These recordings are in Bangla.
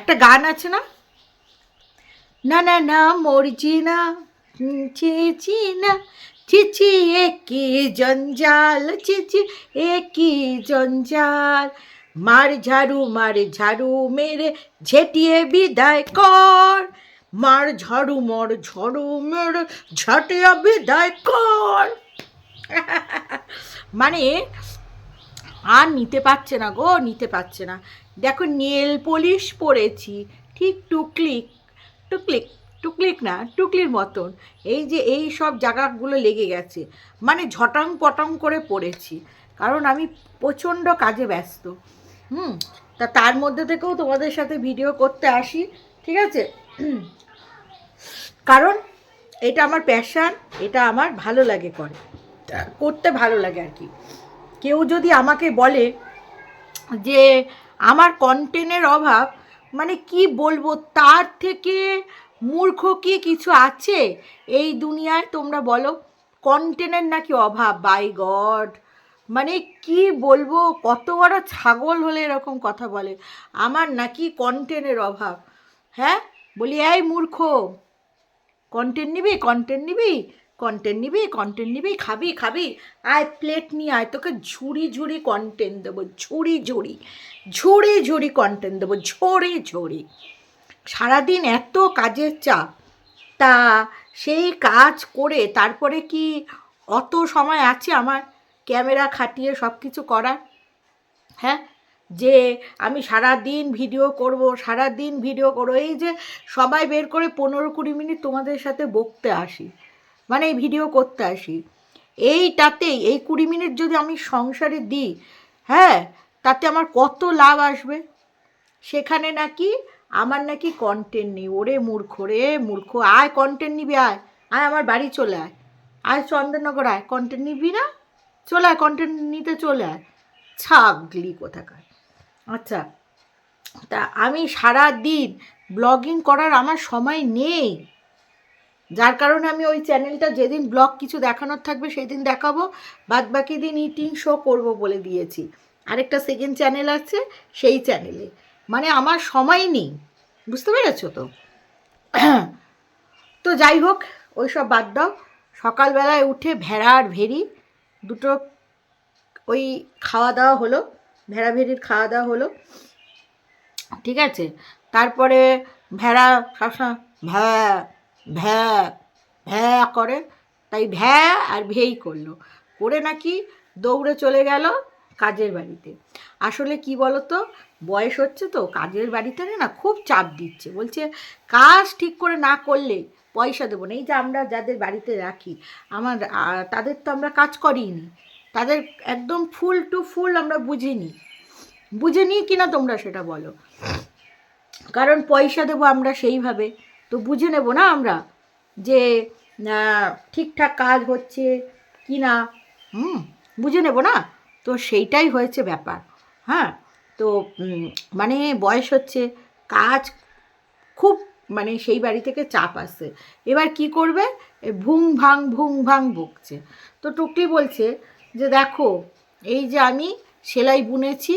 একটা গান আছে না, না না না মরজি না, চেয়েছি না, চিচি একই জঞ্জাল, চিচি একই জঞ্জাল, মার ঝাড়ু মেরে ঝেঁটিয়ে বিদায় কর, মার ঝাড়ু মেরে ঝাঁটিয়ে বিদায় কর। মানে আর নিতে পারছে না গো, নিতে পারছে না। দেখো নেল পলিশ পরেছি, ঠিক টুকলিক টুকলিক টুকলিক না, টুকলির মতন এই যে এই সব জায়গাগুলো লেগে গেছে, মানে ঝটাং পটাং করে পড়েছি, কারণ আমি প্রচণ্ড কাজে ব্যস্ত। তা তার মধ্যে থেকেও তোমাদের সাথে ভিডিও করতে আসি, ঠিক আছে? কারণ এটা আমার প্যাশান, এটা আমার ভালো লাগে করতে ভালো লাগে আর কি। কেউ যদি আমাকে বলে যে আমার কন্টেন্টের অভাব, মানে কি বলবো, তার থেকে মূর্খ কি কিছু আছে এই দুনিয়ায়? তোমরা বলো, কন্টেন্টের নাকি অভাব? বাই গড, মানে কি বলবো, কত বড় ছাগল হলে এরকম কথা বলে আমার নাকি কন্টেন্টের অভাব? হ্যাঁ, বলি এই মূর্খ, কন্টেন্ট নিবি, কন্টেন্ট নিবি, কন্টেন্ট নিবি, কন্টেন্ট নিবি, খাবি খাবি, আয় প্লেট নিয়ে আয়, তোকে ঝুড়ি ঝুড়ি কন্টেন্ট দেবো, ঝুড়ি ঝুড়ি ঝুড়ি ঝুড়ি কন্টেন্ট দেবো, ঝুড়ি ঝুড়ি। সারাদিন এত কাজের চাপ, তা সেই কাজ করে তারপরে কি অত সময় আছে আমার ক্যামেরা খাটিয়ে সব কিছু করার? হ্যাঁ, যে আমি সারাদিন ভিডিও করব, সারাদিন ভিডিও করবো, এই যে সবাই বের করে 15-20 মিনিট তোমাদের সাথে বকতে আসি, মানে এই ভিডিও করতে আসি, এইটাতেই এই 20 মিনিট যদি আমি সংসারে দিই, হ্যাঁ, তাতে আমার কত লাভ আসবে? সেখানে নাকি আমার নাকি কন্টেন্ট নেই। ওরে মূর্খ রে মূর্খ, আয় কন্টেন্ট নিবি, আয় আয় আমার বাড়ি চলে আয়, আয় চন্দননগর আয়, কন্টেন্ট নিবি না? চলে আয়, কন্টেন্ট নিতে চলে আয়, ছাগলি কোথাকার। আচ্ছা, তা আমি সারা দিন ব্লগিং করার আমার সময় নেই, যার কারণে আমি ওই চ্যানেলটা যেদিন ব্লগ কিছু দেখানোর থাকবে সেই দিন দেখাবো, বাদ বাকি দিন ইটিং শো করব বলে দিয়েছি। আরেকটা সেকেন্ড চ্যানেল আছে, সেই চ্যানেলে, মানে আমার সময় নেই, বুঝতে পেরেছো তো? তো যাই হোক, ওই সব বাদ দাও। সকালবেলায় উঠে ভেড়ার ভেড়ি দুটো ওই খাওয়া দাওয়া হলো, ভেড়া ভেড়ির খাওয়া দাওয়া হলো, ঠিক আছে? তারপরে ভেড়া সবসময় ভ্যা ভ্যা ভ্যা করে, তাই ভ্যা আর ভেই করলো, করে নাকি দৌড়ে চলে গেল কাজের বাড়িতে। আসলে কি বলো তো, বয়স হচ্ছে তো, কাজের বাড়িতে না খুব চাপ দিচ্ছে, বলছে কাজ ঠিক করে না করলে পয়সা দেবো না। এই যে আমরা যাদের বাড়িতে রাখি, তাদের তো আমরা কাজ করিনি, তাদের একদম ফুল টু ফুল আমরা বুঝে নিই কিনা তোমরা সেটা বলো? কারণ পয়সা দেবো আমরা সেইভাবে, তো বুঝে নেব না আমরা যে ঠিকঠাক কাজ হচ্ছে কি না, বুঝে নেব না? তো সেইটাই হয়েছে ব্যাপার। হ্যাঁ, তো মানে বয়স হচ্ছে, কাজ খুব, মানে সেই বাড়ি থেকে চাপ আসছে, এবার কি করবে, ভুং ভাং বকছে। তো টুকলি বলছে যে দেখো, এই যে আমি সেলাই বুনেছি,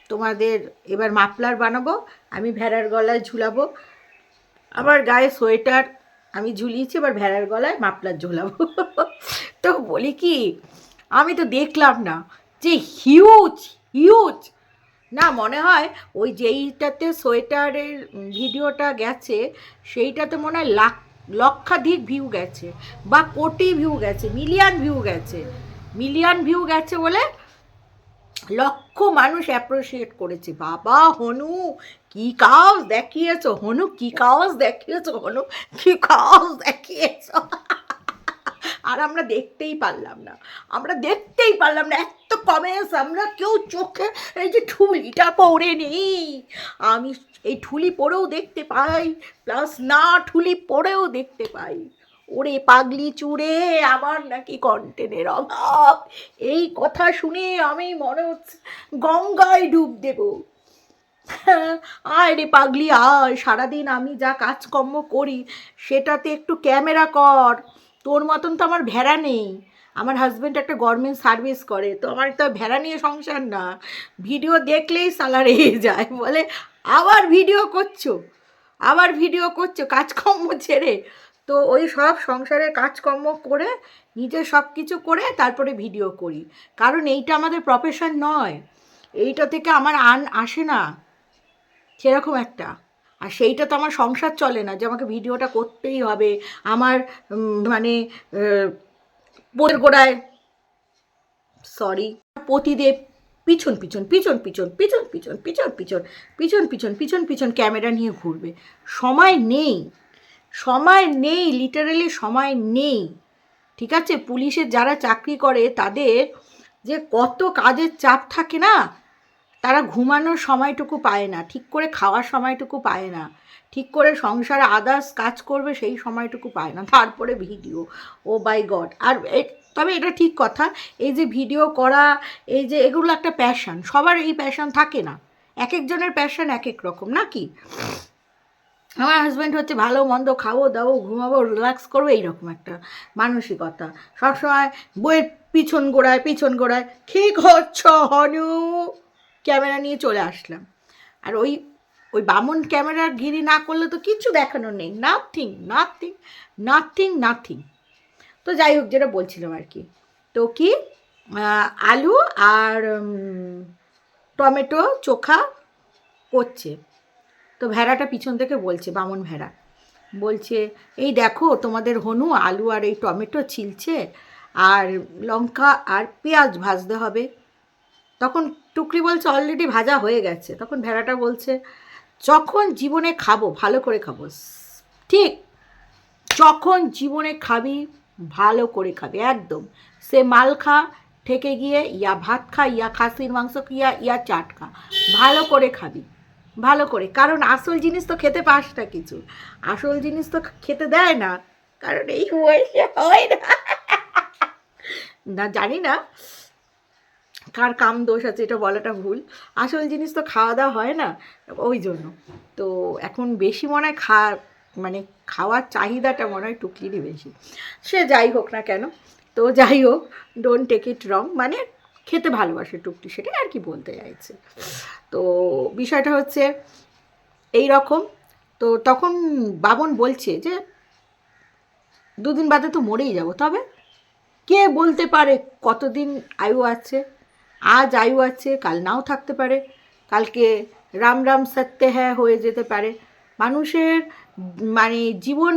তোমাদের এবার মাফলার বানাবো, আমি ভেড়ার গলায় ঝুলাবো, আমার গায়ে সোয়েটার আমি ঝুলিয়েছি, এবার ভেড়ার গলায় মাফলার ঝুলাবো। তো বলি কি, আমি তো দেখলাম না যে হিউজ হিউজ, না মনে হয় ওই যেইটাতে সোয়েটারের ভিডিওটা গেছে সেইটাতে মনে হয় লক্ষাধিক ভিউ গেছে, বা কোটি ভিউ গেছে, মিলিয়ন ভিউ গেছে বলে লক্ষ মানুষ অ্যাপ্রিসিয়েট করেছে। বাবা হনু কি কাজ দেখিয়েছো, হনু কি কাজ দেখিয়েছো, হনু কি কাজ দেখিয়েছো। আর আমরা দেখতেই পারলাম না, এত কমেন্টস, আমরা কেউ চোখে এই যে ঠুলিটা পরে নেই, আমি এই ঠুলি পরেও দেখতে পাই, প্লাস না ঠুলি পরেও দেখতে পাই। ওরে পাগলি চুড়ে, আমার নাকি কন্টেন্টের অভাব, এই কথা শুনে আমি মনে হচ্ছে গঙ্গায় ডুব দেব। আয় রে পাগলি আয়, সারাদিন আমি যা কাজকর্ম করি সেটাতে একটু ক্যামেরা কর। তোর মতন তো আমার ভেড়া নেই, আমার হাজব্যান্ড একটা গভর্নমেন্ট সার্ভিস করে, তো আমার তো ভেড়া নিয়ে সংসার না, ভিডিও দেখলেই সালা রেগে যায়, বলে আবার ভিডিও করছো কাজকর্ম ছেড়ে। তো ওই সব সংসারের কাজকর্ম করে নিজে সব কিছু করে তারপরে ভিডিও করি, কারণ এইটা আমাদের প্রফেশন নয়, এইটা থেকে আমার আসে না সেরকম একটা। আর সেইটা তো আমার সংসার চলে না যে আমাকে ভিডিওটা করতেই হবে। আমার মানে বোর গোড়ায় সরি পতিদেব পিছন পিছন পিছন পিছন পিছন পিছন পিছন পিছন পিছন পিছন পিছন পিছন ক্যামেরা নিয়ে ঘুরবে। সময় নেই লিটারালি সময় নেই। ঠিক আছে, পুলিশের যারা চাকরি করে তাদের যে কত কাজের চাপ থাকে না, তারা ঘুমানোর সময়টুকু পায় না, ঠিক করে খাওয়ার সময়টুকু পায় না, ঠিক করে সংসারে আদার্স কাজ করবে সেই সময়টুকু পায় না, তারপরে ভিডিও। Oh by God. আর তবে এটা ঠিক কথা, এই যে ভিডিও করা, এই যে এগুলো একটা প্যাশন, সবার এই প্যাশন থাকে না, এক একজনের প্যাশন এক এক রকম নাকি। আমার হাজব্যান্ড হচ্ছে ভালো মন্দ খাবো দাবো ঘুমাবো রিল্যাক্স করবো এইরকম একটা মানসিকতা, সবসময় বইয়ের পিছন গোড়ায় কী করছ হনু, ক্যামেরা নিয়ে চলে আসলাম। আর ওই বামন ক্যামেরার গিরি না করলে তো কিছু দেখানোর নেই, নাথিং। তো যাই হোক, যেটা বলছিলাম আর কি, তো কি আলু আর টমেটো চোখা করছে। তো ভেড়াটা পিছন থেকে বলছে, বামন ভেড়া বলছে, এই দেখো তোমাদের হনু আলু আর এই টমেটো ছিলছে আর লঙ্কা আর পেঁয়াজ ভাজতে হবে। তখন টুকরি বলছে অলরেডি ভাজা হয়ে গেছে। তখন ভেড়াটা বলছে, যখন জীবনে খাবো ভালো করে খাবো। ঠিক, যখন জীবনে খাবি ভালো করে খাবি একদম, সে মাল খা থেকে গিয়ে, ইয়া ভাত খা, ইয়া খাসির মাংস ইয়া চাট খা, ভালো করে খাবি ভালো করে। কারণ আসল জিনিস তো খেতে পাস না, কিছু আসল জিনিস তো খেতে দেয় না, কারণ এই বয়সে হয় না জানি না কার কাম দোষ আছে, এটা বলাটা ভুল। আসল জিনিস তো খাওয়া দাওয়া হয় না, ওই জন্য। তো এখন বেশি মনে হয় মানে খাওয়ার চাহিদাটা মনে হয় টুকলিরই বেশি। সে যাই হোক না কেন, তো যাই হোক, ডোন্ট টেক ইট রং, মানে খেতে ভালোবাসে টুকলি, সেটাই আর কি বলতে চাইছে। তো বিষয়টা হচ্ছে এই রকম। তো তখন বাবন বলছে যে 2 দিন বাদে তো মরেই যাব, তবে কে বলতে পারে কতদিন আয়ু আছে, আজ আয়ু আছে কাল নাও থাকতে পারে, কালকে রাম রাম সত্য হ্যাঁ হয়ে যেতে পারে। মানুষের মানে জীবন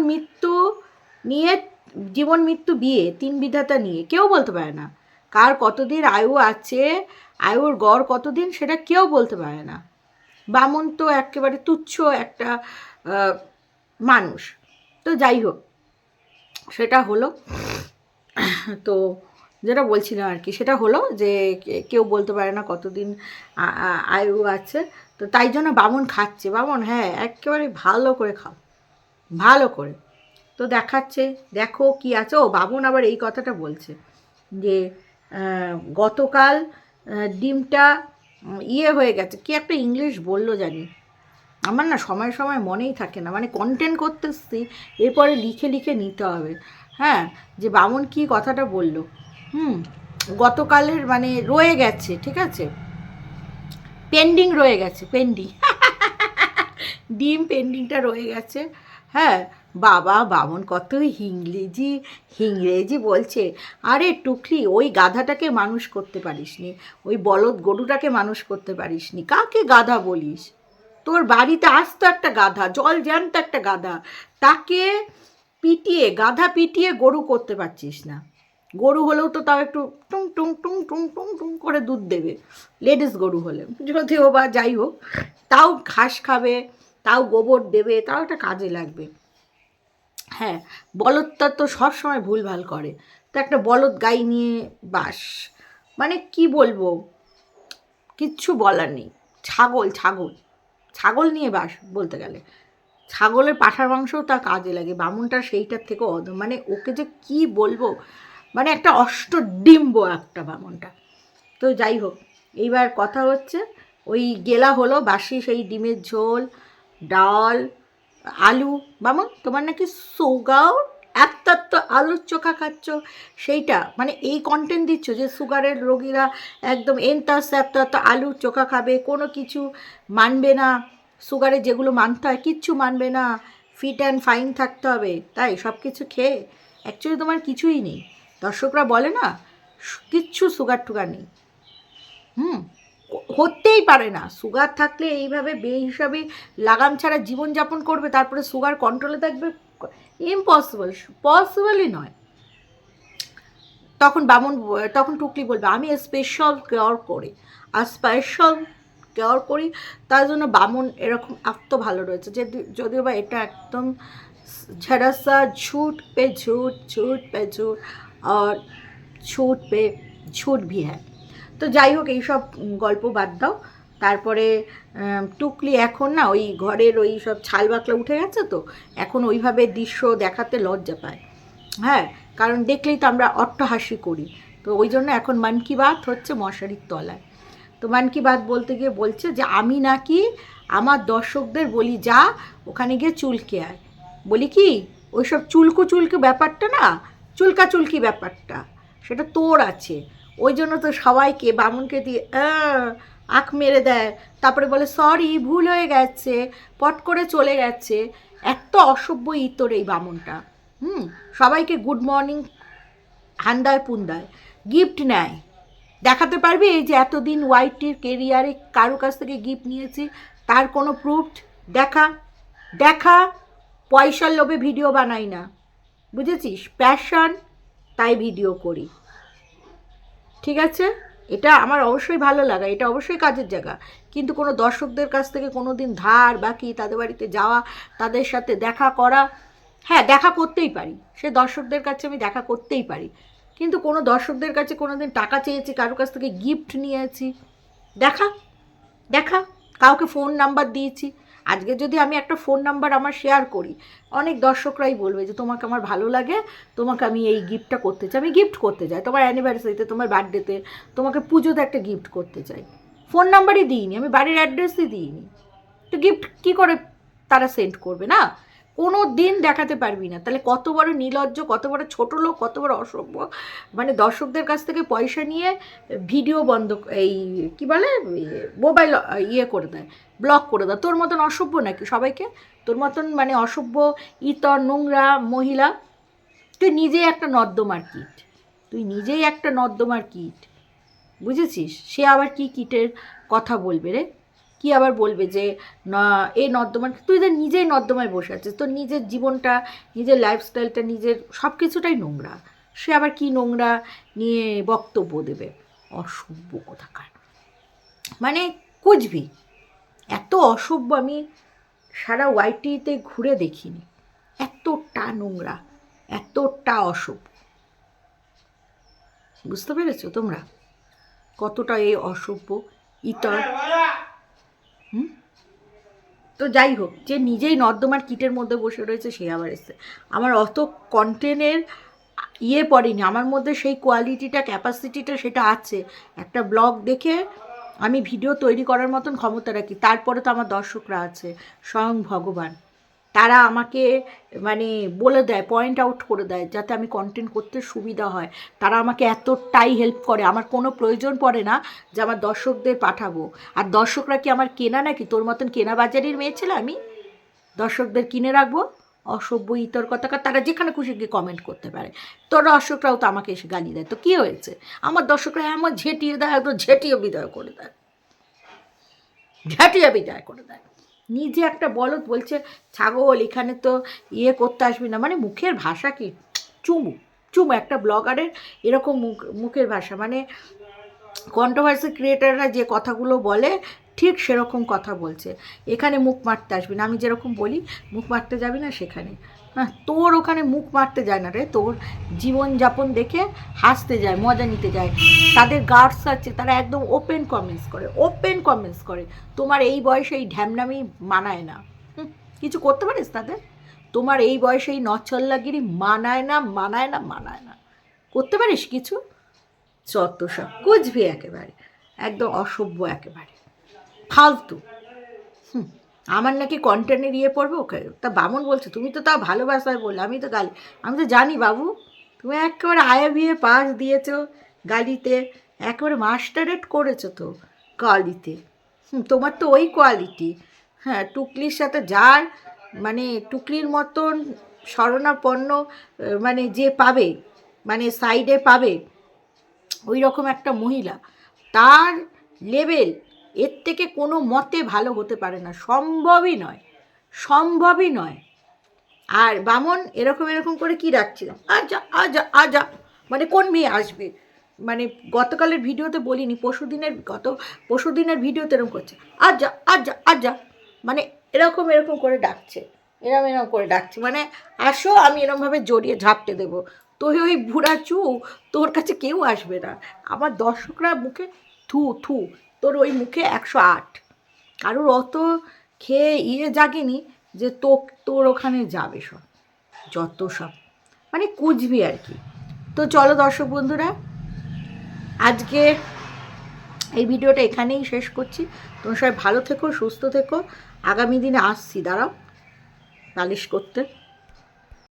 মৃত্যু বিয়ে 3 বিধাতা নিয়ে কেউ বলতে পারে না, কার কতদিন আয়ু আছে, আয়ুর গড় কতদিন সেটা কেউ বলতে পারে না। বামন তো একেবারে তুচ্ছ একটা মানুষ। তো যাই হোক, সেটা হলো। তো যেটা বলছিলাম আর কি, সেটা হলো যে কেউ বলতে পারে না কতদিন আয়ু আছে। তো তাই জন্য বামন খাচ্ছে। বামন হ্যাঁ একেবারে ভালো করে খাও, ভালো করে। তো দেখাচ্ছে, দেখো কি আছে। ও বামন আবার এই কথাটা বলছে যে গতকাল ডিমটা হয়ে গেছে, কি একটা ইংলিশ বললো জানি, আমার না সময় সময় মনেই থাকে না, মানে কন্টেন্ট করতেছি এরপরে লিখে লিখে নিতে হবে। হ্যাঁ, যে বামন কি কথাটা বলল, গতকালের মানে রয়ে গেছে, ঠিক আছে, পেন্ডিং রয়ে গেছে, ডিম পেন্ডিংটা রয়ে গেছে। হ্যাঁ, বাবা বামন কত হিংরেজি বলছে। আরে টুকলি, ওই গাধাটাকে মানুষ করতে পারিসনি, ওই বলদ গরুটাকে মানুষ করতে পারিসনি, কাকে গাধা বলিস? তোর বাড়িতে আসতো একটা গাধা, জল জ্যান্ত একটা গাধা, তাকে গাধা পিটিয়ে গরু করতে পারছিস না। গরু হলেও তো তাও একটু টুং টুং টুং টুং টুং টুং করে দুধ দেবে, লেডিস গরু হলে, যদিও বা যাই হোক, তাও ঘাস খাবে, তাও গোবর দেবে, তাও একটা কাজে লাগবে। হ্যাঁ, বলদটা তো সবসময় ভুলভাল করে, তো একটা বলদ গাই নিয়ে বাস, মানে কি বলবো, কিচ্ছু বলার নেই। ছাগল নিয়ে বাস বলতে গেলে, ছাগলের পাঁঠার মাংসও তার কাজে লাগে, বামুনটা সেইটার থেকে মানে ওকে যে কি বলবো, মানে একটা অষ্টডিম্ব একটা বামুনটা। তো যাই হোক, এইবার কথা হচ্ছে ওই গেলা হলো বাসি সেই ডিমের ঝোল, ডাল, আলু। বামন তোমার নাকি সুগার, এত আলুর চোখা খাচ্ছ, সেইটা মানে এই কন্টেন্ট দিচ্ছ যে সুগারের রোগীরা একদম এত আলুর চোখা খাবে, কোনো কিছু মানবে না, সুগারে যেগুলো মানতে হয় কিচ্ছু মানবে না, ফিট অ্যান্ড ফাইন থাকতে হবে, তাই সব কিছু খেয়ে অ্যাকচুয়ালি তোমার কিছুই নেই। দর্শকরা বলে না কিচ্ছু সুগার টুগার নেই, হতেই পারে না। সুগার থাকলে এইভাবে বেহিসাবে লাগাম ছাড়া জীবনযাপন করবে, তারপরে সুগার কন্ট্রোলে থাকবে, ইম্পসিবল, পসিবলই নয়। তখন টুকলি বলবে আমি স্পেশাল কেয়ার করি, আর স্পেশাল কেয়ার করি তার জন্য বামন এরকম এত ভালো রয়েছে যে যদিও বা এটা একদম ঝাড়াসা ঝুট পে ঝুট, ঝুট পে ঝুট, আর ঝুট পে ঝুট ভি হ্যাঁ। তো যাই হোক, এইসব গল্প বাদ দাও। তারপরে টুকলি এখন না ওই ঘরের ওই সব ছাল বাকলা উঠে গেছে, তো এখন ওইভাবে দৃশ্য দেখাতে লজ্জা পায়। হ্যাঁ, কারণ দেখলেই তো আমরা অট্টহাসি করি, তো ওই জন্য এখন মন কি বাত হচ্ছে মশারির তলায়। তো মন কি বাত বলতে গিয়ে বলছে যে আমি নাকি আমার দর্শকদের বলি যা ওখানে গিয়ে চুলকে আয়। বলি কি ওইসব চুলকু ব্যাপারটা না, চুলকি ব্যাপারটা সেটা তোর আছে, ওই জন্য তো সবাইকে বামুনকে দিয়ে আঁখ মেরে দেয়, তারপরে বলে সরি ভুল হয়ে গেছে, পট করে চলে গেছে। এত অসভ্য ইতর এই বামুনটা। সবাইকে গুড মর্নিং হান্দায় পুন্দায় গিফট নেয়, দেখাতে পারবি এই যে এতদিন ওয়াইটির কেরিয়ারে কারো কাছ থেকে গিফট নিয়েছি তার কোনো প্রুফ দেখা। পয়সার লোভে ভিডিও বানাই না, বুঝেছিস, প্যাশন, তাই ভিডিও করি, ঠিক আছে? এটা আমার অবশ্যই ভালো লাগা, এটা অবশ্যই কাজের জায়গা, কিন্তু কোনো দর্শকদের কাছ থেকে কোনো দিন ধার বাকি তাদের বাড়িতে যাওয়া, তাদের সাথে দেখা করা, হ্যাঁ দেখা করতেই পারি, সে দর্শকদের কাছে আমি দেখা করতেই পারি, কিন্তু কোনো দর্শকদের কাছে কোনো দিন টাকা চেয়েছি, কারোর কাছ থেকে গিফট নিয়েছি, দেখা কাউকে ফোন নাম্বার দিয়েছি। আজকে যদি আমি একটা ফোন নাম্বার আমার শেয়ার করি, অনেক দর্শকরাই বলবে যে তোমাকে আমার ভালো লাগে, তোমাকে আমি এই গিফটটা করতে চাই, আমি গিফট করতে চাই তোমার অ্যানিভার্সারিতে, তোমার বার্থডেতে, তোমাকে পুজোতে একটা গিফট করতে চাই, ফোন নাম্বারই দিইনি, আমি বাড়ির অ্যাড্রেসই দিইনি, তো গিফট কী করে তারা সেন্ড করবে? না, কোনো দিন দেখাতে পারবি না। তাহলে কত বড় নির্লজ্জ, কত বড় ছোটো লোক, কত বড় অসভ্য, মানে দর্শকদের কাছ থেকে পয়সা নিয়ে ভিডিও বন্ধ, এই কী বলে মোবাইল ইয়ে করে দেয়, ব্লক করে দেয়। তোর মতন অসভ্য নাকি সবাইকে? তোর মতন মানে অসভ্য ইতর নোংরা মহিলা, তুই নিজেই একটা নর্দমার কীট, বুঝেছিস? সে আবার কি কীটের কথা বলবে রে? কি আবার বলবে যে এই নর্দমার, তুই তো নিজেই নর্দমায় বসে আছিস, তোর নিজের জীবনটা, নিজের লাইফস্টাইলটা, নিজের সব কিছুটাই নোংরা, সে আবার কি নোংরা নিয়ে বক্তব্য দেবে? অসভ্য কোথাকার, মানে কুচবি, এত অসভ্য আমি সারা ওয়াইটিতে ঘুরে দেখিনি, এতটা নোংরা, এতটা অসভ্য। বুঝতে পেরেছো তোমরা কতটা এই অসভ্য ইতর? তো যাই হোক, যে নিজেই নর্দমার কিটের মধ্যে বসে রয়েছে সে আবার এসছে। আমার অত কন্টেন্টের পড়েনি, আমার মধ্যে সেই কোয়ালিটিটা, ক্যাপাসিটিটা সেটা আছে, একটা ব্লগ দেখে আমি ভিডিও তৈরি করার মতন ক্ষমতা রাখি। তারপরে তো আমার দর্শকরা আছে, স্বয়ং ভগবান, তারা আমাকে মানে বলে দেয়, পয়েন্ট আউট করে দেয় যাতে আমি কন্টেন্ট করতে সুবিধা হয়। তারা আমাকে এতটাই হেল্প করে, আমার কোনো প্রয়োজন পড়ে না যে আমার দর্শকদের পাঠাবো। আর দর্শকরা কি আমার কেনা নাকি? তোর মতন কেনা বাজারের মেয়ে ছেলে আমি দর্শকদের কিনে রাখবো? অসভ্য ইতর কথাকার, তারা যেখানে খুশি গিয়ে কমেন্ট করতে পারে, তোর দর্শকরাও তো আমাকে এসে গালি দেয়, তো কী হয়েছে? আমার দর্শকরা এমন ঝেঁটিয়ে দেয়, একদম ঝেঁটিয়ে বিদায় করে দেয়, নিজে একটা বলদ বলছে ছাগল, এখানে তো করতে আসবি না, মানে মুখের ভাষা কি চুমু একটা ব্লগারের এরকম মুখের ভাষা, মানে কন্ট্রোভার্সি ক্রিয়েটাররা যে কথাগুলো বলে ঠিক সেরকম কথা বলছে। এখানে মুখ মারতে আসবি না, আমি যেরকম বলি মুখ মারতে যাবি না সেখানে। হ্যাঁ, তোর ওখানে মুখ মারতে যায় না রে, তোর জীবনযাপন দেখে হাসতে যায়, মজা নিতে যায়। তাদের গার্ডস আছে, তারা একদম ওপেন কমেন্টস করে তোমার এই বয়সে এই ঢ্যামনামি মানায় না, কিছু করতে পারিস তাদের? তোমার এই বয়সে এই নচ্ছল্লাগিরি মানায় না, করতে পারিস কিছু? যত সব কুচবি, একেবারে একদম অসভ্য, একেবারে ফালতু। আমার নাকি কন্টেন্টের পড়বে ওকে, তা বামন বলছে তুমি তো তাও ভালোবাসায় বললে, আমি তো গালি, আমি তো জানি বাবু তুমি একেবারে IBA পাস দিয়েছো গালিতে, একেবারে মাস্টারেট করেছো তো গালিতে, তোমার তো ওই কোয়ালিটি, হ্যাঁ, টুকলির সাথে যার মানে টুকলির মতন শরণাপন্ন মানে যে পাবে, মানে সাইডে পাবে ওই রকম একটা মহিলা, তার লেভেল এর থেকে কোনো মতে ভালো হতে পারে না, সম্ভবই নয়, সম্ভবই নয়। আর বামন এরকম এরকম করে কি রাখছিলাম, আজা আজা আজা, মানে কোন মেয়ে আসবে, মানে গতকালের ভিডিওতে বলিনি, পরশুদিনের ভিডিওতে এরকম করছে, আজা আজা আজা, মানে এরকম এরকম করে ডাকছে, এরম এরম করে ডাকছে, মানে আসো আমি এরমভাবে জড়িয়ে ঝাপটে দেবো, তুই ওই বুড়া চু, তোর কাছে কেউ আসবে না। আমার দর্শকরা মুখে থু থু, তোর ওই মুখে 108, কারোর অত খেয়ে জাগেনি যে তোর ওখানে যাবে সব, যত সব মানে কুচবি আর কি। তো চলো দর্শক বন্ধুরা, আজকে এই ভিডিওটা এখানেই শেষ করছি। তোমরা সবাই ভালো থেকো, সুস্থ থেকো। আগামী দিনে আসছি, দাঁড়াও নালিশ করতে।